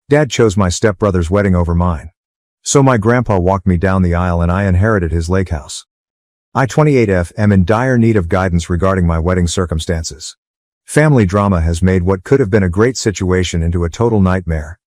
Dad chose my stepbrother's wedding over mine. So my grandpa walked me down the aisle and I inherited his lake house. I, 28F, am in dire need of guidance regarding my wedding circumstances. Family drama has made what could have been a great situation into a total nightmare.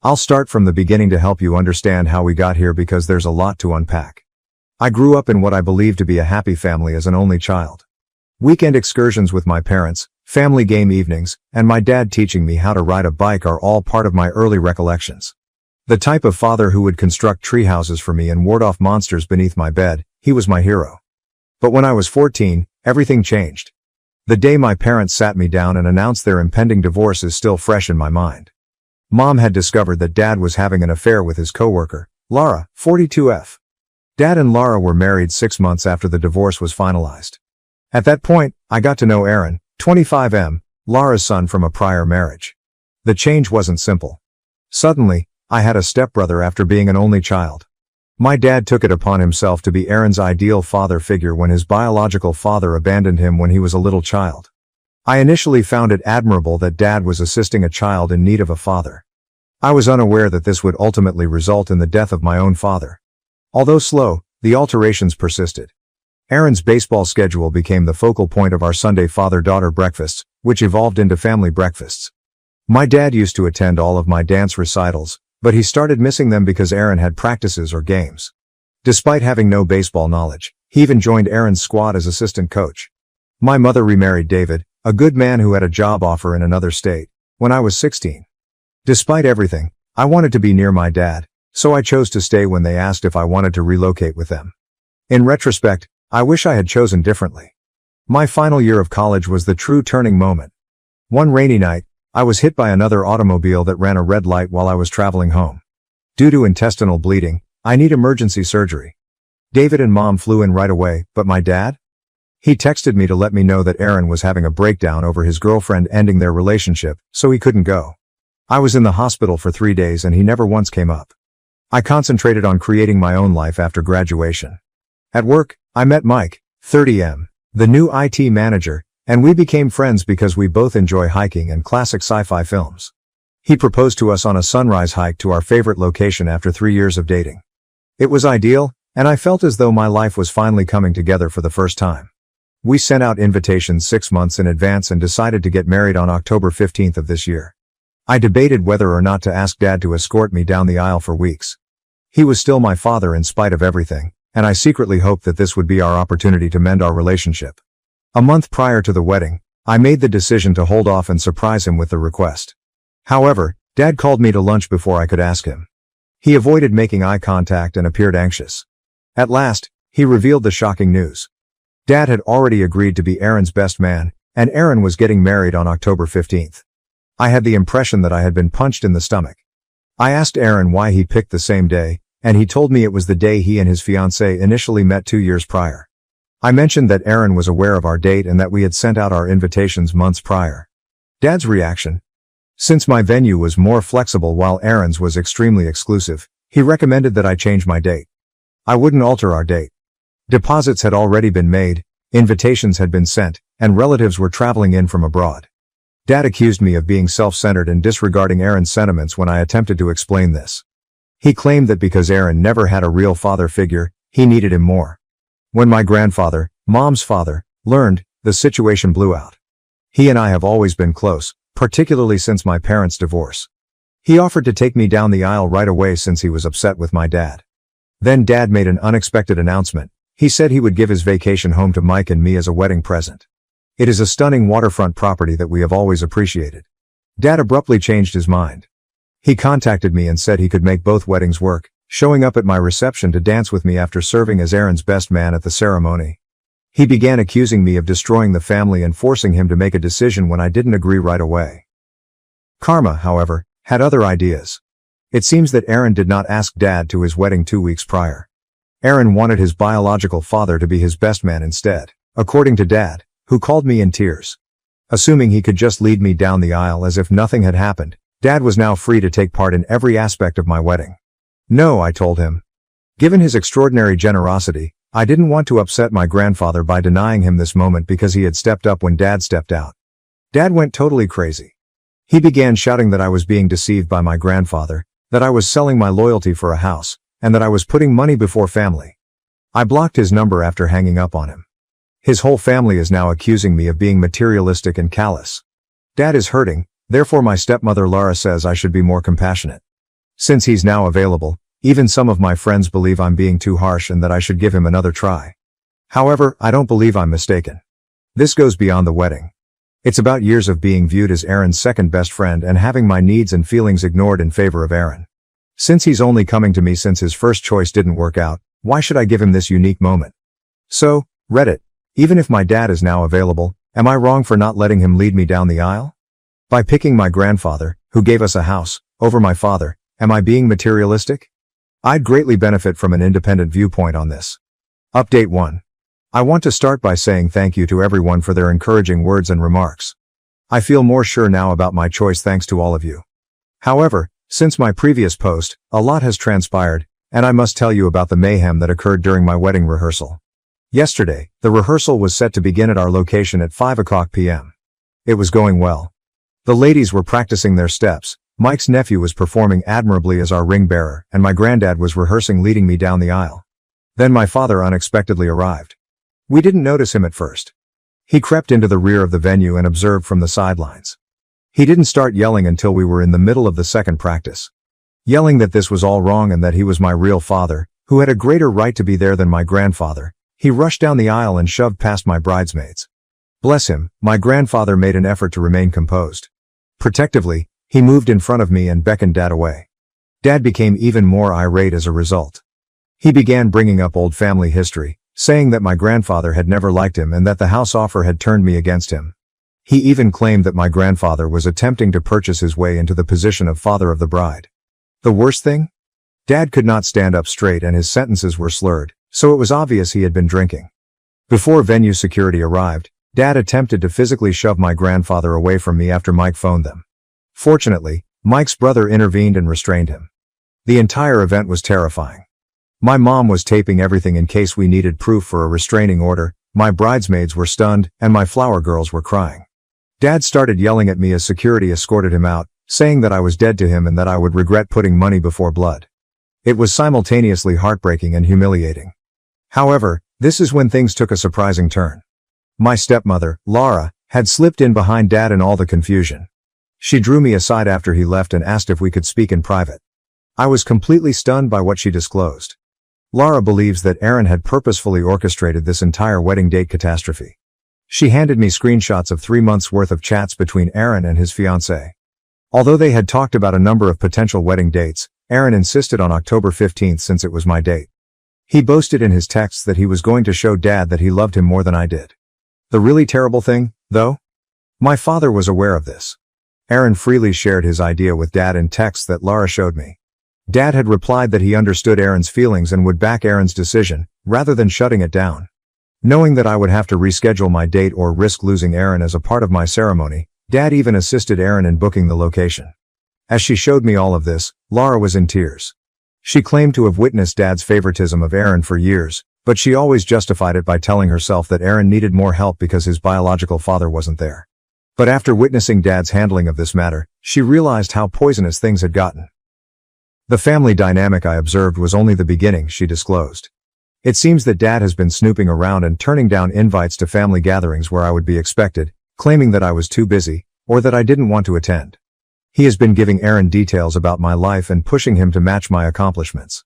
I'll start from the beginning to help you understand how we got here because there's a lot to unpack. I grew up in what I believe to be a happy family as an only child. Weekend excursions with my parents, family game evenings, and my dad teaching me how to ride a bike are all part of my early recollections. The type of father who would construct tree houses for me and ward off monsters beneath my bed, he was my hero. But when I was 14, everything changed. The day my parents sat me down and announced their impending divorce is still fresh in my mind. Mom had discovered that Dad was having an affair with his coworker, Laura, 42F. Dad and Laura were married 6 months after the divorce was finalized. At that point, I got to know Aaron, 25M, Laura's son from a prior marriage. The change wasn't simple. Suddenly, I had a stepbrother after being an only child. My dad took it upon himself to be Aaron's ideal father figure when his biological father abandoned him when he was a little child. I initially found it admirable that Dad was assisting a child in need of a father. I was unaware that this would ultimately result in the death of my own father. Although slow, the alterations persisted. Aaron's baseball schedule became the focal point of our Sunday father-daughter breakfasts, which evolved into family breakfasts. My dad used to attend all of my dance recitals, but he started missing them because Aaron had practices or games. Despite having no baseball knowledge, he even joined Aaron's squad as assistant coach. My mother remarried David, a good man who had a job offer in another state, when I was 16. Despite everything, I wanted to be near my dad, so I chose to stay when they asked if I wanted to relocate with them. In retrospect, I wish I had chosen differently. My final year of college was the true turning moment. One rainy night, I was hit by another automobile that ran a red light while I was traveling home. Due to intestinal bleeding, I need emergency surgery. David and Mom flew in right away, but my dad? He texted me to let me know that Aaron was having a breakdown over his girlfriend ending their relationship, so he couldn't go. I was in the hospital for 3 days and he never once came up. I concentrated on creating my own life after graduation. At work, I met Mike, 30M, the new IT manager, and we became friends because we both enjoy hiking and classic sci-fi films. He proposed to us on a sunrise hike to our favorite location after 3 years of dating. It was ideal, and I felt as though my life was finally coming together for the first time. We sent out invitations 6 months in advance and decided to get married on October 15th of this year. I debated whether or not to ask Dad to escort me down the aisle for weeks. He was still my father in spite of everything, and I secretly hoped that this would be our opportunity to mend our relationship. A month prior to the wedding, I made the decision to hold off and surprise him with the request. However, Dad called me to lunch before I could ask him. He avoided making eye contact and appeared anxious. At last, he revealed the shocking news. Dad had already agreed to be Aaron's best man, and Aaron was getting married on October 15th. I had the impression that I had been punched in the stomach. I asked Aaron why he picked the same day, and he told me it was the day he and his fiancée initially met 2 years prior. I mentioned that Aaron was aware of our date and that we had sent out our invitations months prior. Dad's reaction? Since my venue was more flexible while Aaron's was extremely exclusive, he recommended that I change my date. I wouldn't alter our date. Deposits had already been made, invitations had been sent, and relatives were traveling in from abroad. Dad accused me of being self-centered and disregarding Aaron's sentiments when I attempted to explain this. He claimed that because Aaron never had a real father figure, he needed him more. When my grandfather, Mom's father, learned, the situation blew out. He and I have always been close, particularly since my parents' divorce. He offered to take me down the aisle right away since he was upset with my dad. Then Dad made an unexpected announcement. He said he would give his vacation home to Mike and me as a wedding present. It is a stunning waterfront property that we have always appreciated. Dad abruptly changed his mind. He contacted me and said he could make both weddings work, showing up at my reception to dance with me after serving as Aaron's best man at the ceremony. He began accusing me of destroying the family and forcing him to make a decision when I didn't agree right away. Karma, however, had other ideas. It seems that Aaron did not ask Dad to his wedding 2 weeks prior. Aaron wanted his biological father to be his best man instead, according to Dad, who called me in tears. Assuming he could just lead me down the aisle as if nothing had happened, Dad was now free to take part in every aspect of my wedding. No, I told him. Given his extraordinary generosity, I didn't want to upset my grandfather by denying him this moment because he had stepped up when Dad stepped out. Dad went totally crazy. He began shouting that I was being deceived by my grandfather, that I was selling my loyalty for a house, and that I was putting money before family. I blocked his number after hanging up on him. His whole family is now accusing me of being materialistic and callous. Dad is hurting, therefore my stepmother Laura says I should be more compassionate. Since he's now available, even some of my friends believe I'm being too harsh and that I should give him another try. However, I don't believe I'm mistaken. This goes beyond the wedding. It's about years of being viewed as Aaron's second best friend and having my needs and feelings ignored in favor of Aaron. Since he's only coming to me since his first choice didn't work out, why should I give him this unique moment? So, Reddit, even if my dad is now available, am I wrong for not letting him lead me down the aisle? By picking my grandfather, who gave us a house, over my father, am I being materialistic? I'd greatly benefit from an independent viewpoint on this. Update 1. I want to start by saying thank you to everyone for their encouraging words and remarks. I feel more sure now about my choice thanks to all of you. However, since my previous post, a lot has transpired, and I must tell you about the mayhem that occurred during my wedding rehearsal. Yesterday, the rehearsal was set to begin at our location at 5:00 p.m. It was going well. The ladies were practicing their steps, Mike's nephew was performing admirably as our ring bearer, and my granddad was rehearsing leading me down the aisle. Then my father unexpectedly arrived. We didn't notice him at first. He crept into the rear of the venue and observed from the sidelines. He didn't start yelling until we were in the middle of the second practice. Yelling that this was all wrong and that he was my real father, who had a greater right to be there than my grandfather, he rushed down the aisle and shoved past my bridesmaids. Bless him, my grandfather made an effort to remain composed. Protectively, he moved in front of me and beckoned Dad away. Dad became even more irate as a result. He began bringing up old family history, saying that my grandfather had never liked him and that the house offer had turned me against him. He even claimed that my grandfather was attempting to purchase his way into the position of father of the bride. The worst thing? Dad could not stand up straight and his sentences were slurred, so it was obvious he had been drinking. Before venue security arrived, Dad attempted to physically shove my grandfather away from me after Mike phoned them. Fortunately, Mike's brother intervened and restrained him. The entire event was terrifying. My mom was taping everything in case we needed proof for a restraining order, my bridesmaids were stunned, and my flower girls were crying. Dad started yelling at me as security escorted him out, saying that I was dead to him and that I would regret putting money before blood. It was simultaneously heartbreaking and humiliating. However, this is when things took a surprising turn. My stepmother, Laura, had slipped in behind Dad in all the confusion. She drew me aside after he left and asked if we could speak in private. I was completely stunned by what she disclosed. Laura believes that Aaron had purposefully orchestrated this entire wedding date catastrophe. She handed me screenshots of 3 months' worth of chats between Aaron and his fiancée. Although they had talked about a number of potential wedding dates, Aaron insisted on October 15th since it was my date. He boasted in his texts that he was going to show Dad that he loved him more than I did. The really terrible thing, though? My father was aware of this. Aaron freely shared his idea with Dad in texts that Laura showed me. Dad had replied that he understood Aaron's feelings and would back Aaron's decision, rather than shutting it down. Knowing that I would have to reschedule my date or risk losing Aaron as a part of my ceremony, Dad even assisted Aaron in booking the location. As she showed me all of this, Laura was in tears. She claimed to have witnessed Dad's favoritism of Aaron for years, but she always justified it by telling herself that Aaron needed more help because his biological father wasn't there. But after witnessing Dad's handling of this matter, she realized how poisonous things had gotten. The family dynamic I observed was only the beginning, she disclosed. It seems that Dad has been snooping around and turning down invites to family gatherings where I would be expected, claiming that I was too busy, or that I didn't want to attend. He has been giving Aaron details about my life and pushing him to match my accomplishments.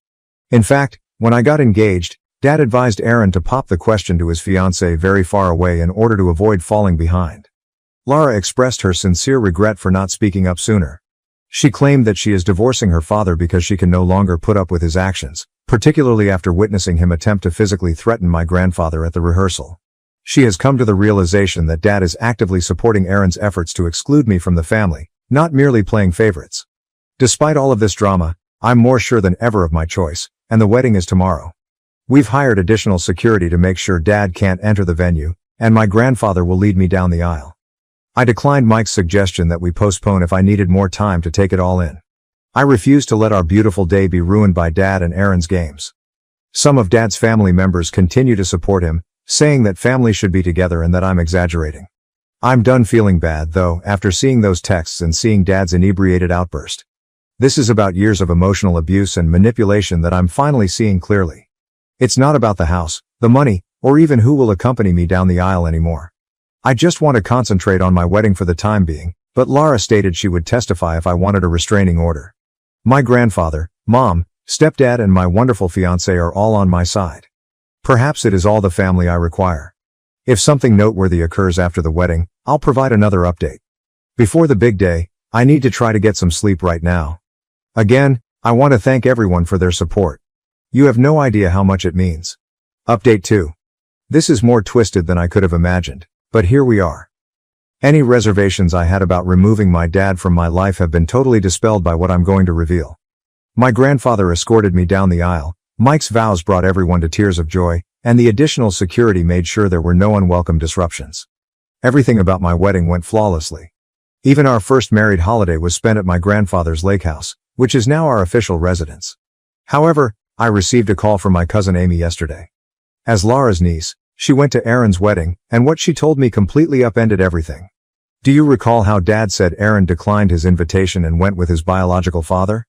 In fact, when I got engaged, Dad advised Aaron to pop the question to his fiancée very far away in order to avoid falling behind. Laura expressed her sincere regret for not speaking up sooner. She claimed that she is divorcing her father because she can no longer put up with his actions, particularly after witnessing him attempt to physically threaten my grandfather at the rehearsal. She has come to the realization that Dad is actively supporting Aaron's efforts to exclude me from the family, not merely playing favorites. Despite all of this drama, I'm more sure than ever of my choice, and the wedding is tomorrow. We've hired additional security to make sure Dad can't enter the venue, and my grandfather will lead me down the aisle. I declined Mike's suggestion that we postpone if I needed more time to take it all in. I refused to let our beautiful day be ruined by Dad and Aaron's games. Some of Dad's family members continue to support him, saying that family should be together and that I'm exaggerating. I'm done feeling bad, though, after seeing those texts and seeing Dad's inebriated outburst. This is about years of emotional abuse and manipulation that I'm finally seeing clearly. It's not about the house, the money, or even who will accompany me down the aisle anymore. I just want to concentrate on my wedding for the time being, but Lara stated she would testify if I wanted a restraining order. My grandfather, mom, stepdad and my wonderful fiancé are all on my side. Perhaps it is all the family I require. If something noteworthy occurs after the wedding, I'll provide another update. Before the big day, I need to try to get some sleep right now. Again, I want to thank everyone for their support. You have no idea how much it means. Update 2. This is more twisted than I could have imagined, but here we are. Any reservations I had about removing my dad from my life have been totally dispelled by what I'm going to reveal. My grandfather escorted me down the aisle, Mike's vows brought everyone to tears of joy, and the additional security made sure there were no unwelcome disruptions. Everything about my wedding went flawlessly. Even our first married holiday was spent at my grandfather's lake house, which is now our official residence. However, I received a call from my cousin Amy yesterday. As Lara's niece, she went to Aaron's wedding, and what she told me completely upended everything. Do you recall how Dad said Aaron declined his invitation and went with his biological father?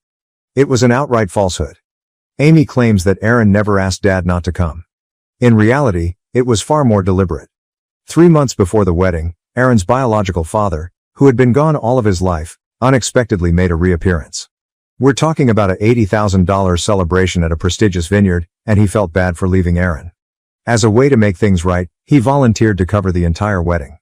It was an outright falsehood. Amy claims that Aaron never asked Dad not to come. In reality, it was far more deliberate. 3 months before the wedding, Aaron's biological father, who had been gone all of his life, unexpectedly made a reappearance. We're talking about a $80,000 celebration at a prestigious vineyard, and he felt bad for leaving Aaron. As a way to make things right, he volunteered to cover the entire wedding.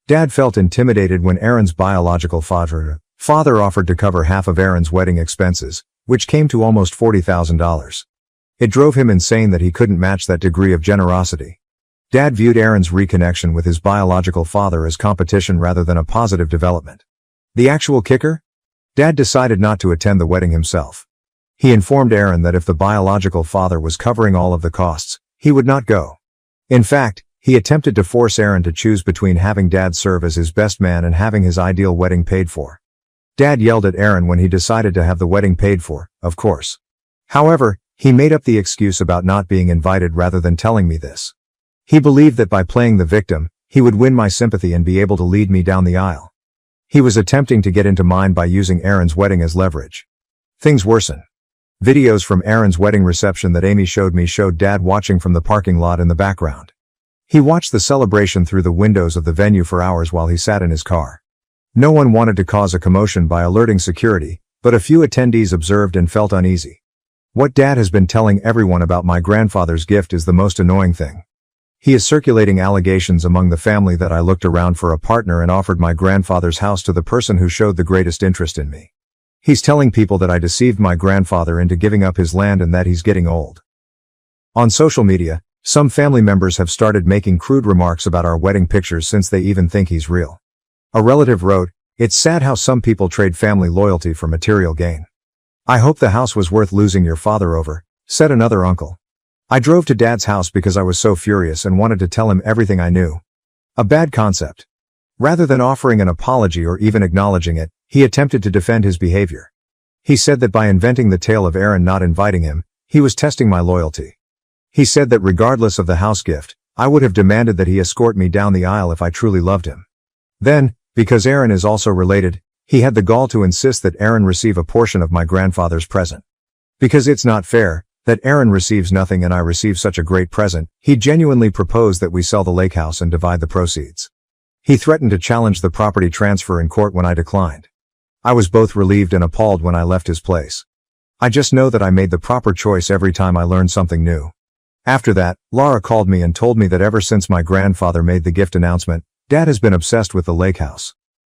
Dad felt intimidated when Aaron's biological father offered to cover half of Aaron's wedding expenses, which came to almost $40,000. It drove him insane that he couldn't match that degree of generosity. Dad viewed Aaron's reconnection with his biological father as competition rather than a positive development. The actual kicker? Dad decided not to attend the wedding himself. He informed Aaron that if the biological father was covering all of the costs, he would not go. In fact, he attempted to force Aaron to choose between having Dad serve as his best man and having his ideal wedding paid for. Dad yelled at Aaron when he decided to have the wedding paid for, of course. However, he made up the excuse about not being invited rather than telling me this. He believed that by playing the victim, he would win my sympathy and be able to lead me down the aisle. He was attempting to get into mine by using Aaron's wedding as leverage. Things worsen. Videos from Aaron's wedding reception that Amy showed me showed Dad watching from the parking lot in the background. He watched the celebration through the windows of the venue for hours while he sat in his car. No one wanted to cause a commotion by alerting security, but a few attendees observed and felt uneasy. What Dad has been telling everyone about my grandfather's gift is the most annoying thing. He is circulating allegations among the family that I looked around for a partner and offered my grandfather's house to the person who showed the greatest interest in me. He's telling people that I deceived my grandfather into giving up his land and that he's getting old. On social media, some family members have started making crude remarks about our wedding pictures since they even think he's real. A relative wrote, "It's sad how some people trade family loyalty for material gain. I hope the house was worth losing your father over," said another uncle. I drove to Dad's house because I was so furious and wanted to tell him everything I knew. A bad concept. Rather than offering an apology or even acknowledging it, he attempted to defend his behavior. He said that by inventing the tale of Aaron not inviting him, he was testing my loyalty. He said that regardless of the house gift, I would have demanded that he escort me down the aisle if I truly loved him. Then, because Aaron is also related, he had the gall to insist that Aaron receive a portion of my grandfather's present. Because it's not fair that Aaron receives nothing and I receive such a great present, he genuinely proposed that we sell the lake house and divide the proceeds. He threatened to challenge the property transfer in court when I declined. I was both relieved and appalled when I left his place. I just know that I made the proper choice every time I learned something new. After that, Lara called me and told me that ever since my grandfather made the gift announcement, Dad has been obsessed with the lake house.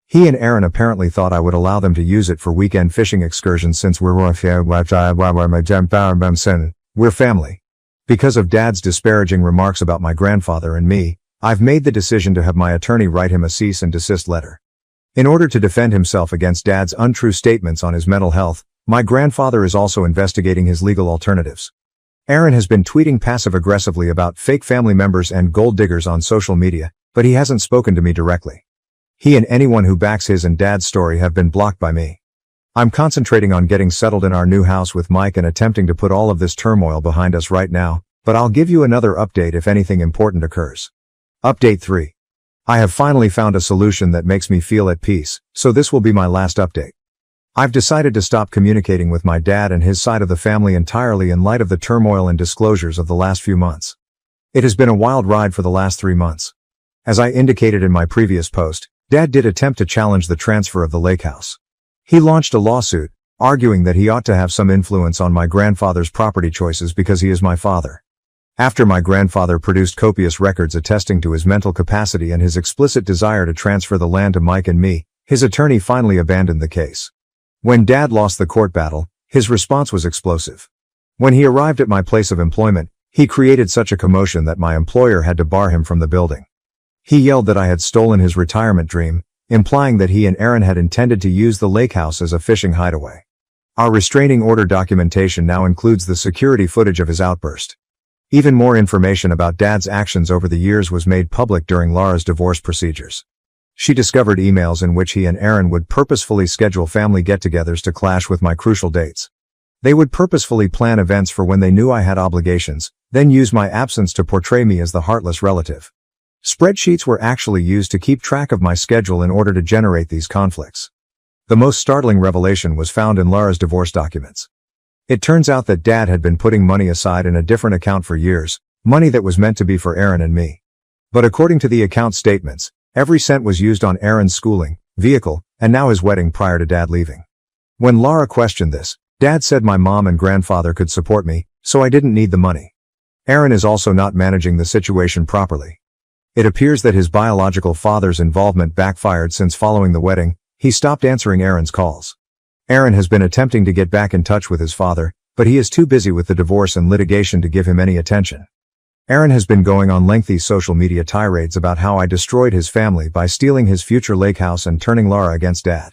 He and Aaron apparently thought I would allow them to use it for weekend fishing excursions since we're family. Because of Dad's disparaging remarks about my grandfather and me, I've made the decision to have my attorney write him a cease and desist letter. In order to defend himself against Dad's untrue statements on his mental health, my grandfather is also investigating his legal alternatives. Aaron has been tweeting passive-aggressively about fake family members and gold diggers on social media, but he hasn't spoken to me directly. He and anyone who backs his and Dad's story have been blocked by me. I'm concentrating on getting settled in our new house with Mike and attempting to put all of this turmoil behind us right now, but I'll give you another update if anything important occurs. Update 3. I have finally found a solution that makes me feel at peace, so this will be my last update. I've decided to stop communicating with my dad and his side of the family entirely in light of the turmoil and disclosures of the last few months. It has been a wild ride for the last 3 months. As I indicated in my previous post, Dad did attempt to challenge the transfer of the lake house. He launched a lawsuit, arguing that he ought to have some influence on my grandfather's property choices because he is my father. After my grandfather produced copious records attesting to his mental capacity and his explicit desire to transfer the land to Mike and me, his attorney finally abandoned the case. When Dad lost the court battle, his response was explosive. When he arrived at my place of employment, he created such a commotion that my employer had to bar him from the building. He yelled that I had stolen his retirement dream, implying that he and Aaron had intended to use the lake house as a fishing hideaway. Our restraining order documentation now includes the security footage of his outburst. Even more information about Dad's actions over the years was made public during Laura's divorce procedures. She discovered emails in which he and Aaron would purposefully schedule family get-togethers to clash with my crucial dates. They would purposefully plan events for when they knew I had obligations, then use my absence to portray me as the heartless relative. Spreadsheets were actually used to keep track of my schedule in order to generate these conflicts. The most startling revelation was found in Laura's divorce documents. It turns out that Dad had been putting money aside in a different account for years, money that was meant to be for Aaron and me. But according to the account statements, every cent was used on Aaron's schooling, vehicle, and now his wedding prior to Dad leaving. When Laura questioned this, Dad said my mom and grandfather could support me, so I didn't need the money. Aaron is also not managing the situation properly. It appears that his biological father's involvement backfired since following the wedding. He stopped answering Aaron's calls. Aaron has been attempting to get back in touch with his father, but he is too busy with the divorce and litigation to give him any attention. Aaron has been going on lengthy social media tirades about how I destroyed his family by stealing his future lake house and turning Laura against Dad.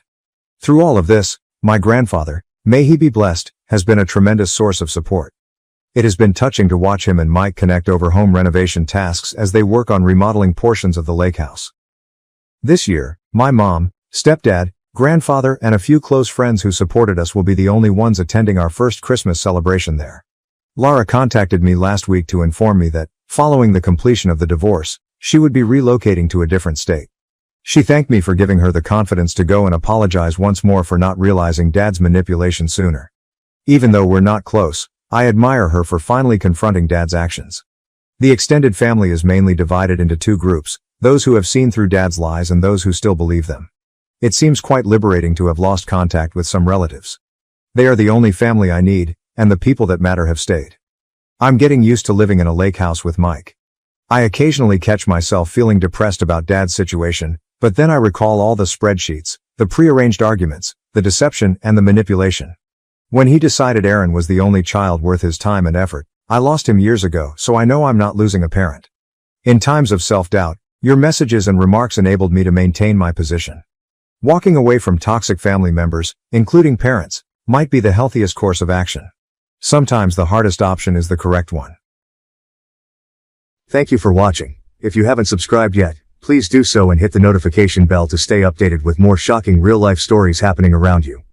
Through all of this, my grandfather, may he be blessed, has been a tremendous source of support. It has been touching to watch him and Mike connect over home renovation tasks as they work on remodeling portions of the lake house. This year, my mom, stepdad, grandfather, and a few close friends who supported us will be the only ones attending our first Christmas celebration there. Laura contacted me last week to inform me that, following the completion of the divorce, she would be relocating to a different state. She thanked me for giving her the confidence to go and apologize once more for not realizing Dad's manipulation sooner. Even though we're not close, I admire her for finally confronting Dad's actions. The extended family is mainly divided into 2 groups, those who have seen through Dad's lies and those who still believe them. It seems quite liberating to have lost contact with some relatives. They are the only family I need, and the people that matter have stayed. I'm getting used to living in a lake house with Mike. I occasionally catch myself feeling depressed about Dad's situation, but then I recall all the spreadsheets, the prearranged arguments, the deception, and the manipulation. When he decided Aaron was the only child worth his time and effort, I lost him years ago, so I know I'm not losing a parent. In times of self-doubt, your messages and remarks enabled me to maintain my position. Walking away from toxic family members, including parents, might be the healthiest course of action. Sometimes the hardest option is the correct one. Thank you for watching. If you haven't subscribed yet, please do so and hit the notification bell to stay updated with more shocking real-life stories happening around you.